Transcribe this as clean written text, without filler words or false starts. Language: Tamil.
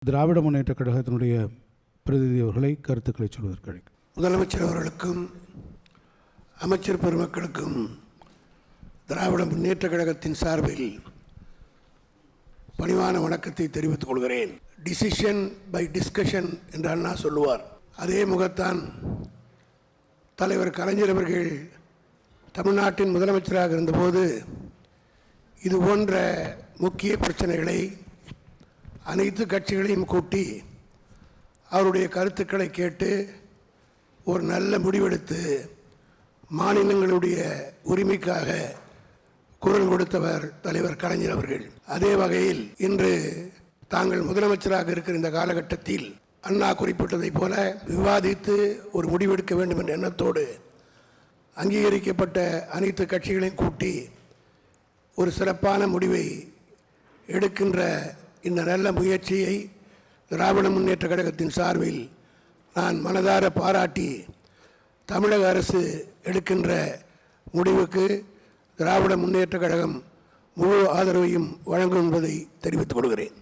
திராவிட முன்னேற்ற கழகத்தினுடைய பிரதிநிதி அவர்களை கருத்துக்களை சொல்வதற்கு அழைக்கும். முதலமைச்சர் அவர்களுக்கும் அமைச்சர் பெருமக்களுக்கும் திராவிட முன்னேற்ற கழகத்தின் சார்பில் பணிவான வணக்கத்தை தெரிவித்துக் கொள்கிறேன். டிசிஷன் பை டிஸ்கஷன் என்று அண்ணா சொல்லுவார். அதே முகத்தான் தலைவர் கலைஞர் அவர்கள் தமிழ்நாட்டின் முதலமைச்சராக இருந்தபோது இது போன்ற முக்கிய பிரச்சனைகளை அனைத்து கட்சிகளையும் கூட்டி அவருடைய கருத்துக்களை கேட்டு ஒரு நல்ல முடிவெடுத்து மாநிலங்களுடைய உரிமைக்காக குரல் கொடுத்தவர் தலைவர் கலைஞர் அவர்கள். அதே வகையில் இன்று தாங்கள் முதலமைச்சராக இருக்கிற இந்த காலகட்டத்தில் அண்ணா குறிப்பிட்டதைப் போல விவாதித்து ஒரு முடிவெடுக்க வேண்டும் என்ற எண்ணத்தோடு அங்கீகரிக்கப்பட்ட அனைத்து கட்சிகளையும் கூட்டி ஒரு சிறப்பான முடிவை எடுக்கின்ற இந்த நல்ல முயற்சியை திராவிட முன்னேற்ற கழகத்தின் சார்பில் நான் மனதார பாராட்டி தமிழக அரசு எடுக்கின்ற முடிவுக்கு திராவிட முன்னேற்ற கழகம் முழு ஆதரவையும் வழங்கும் என்பதை தெரிவித்துக் கொள்கிறேன்.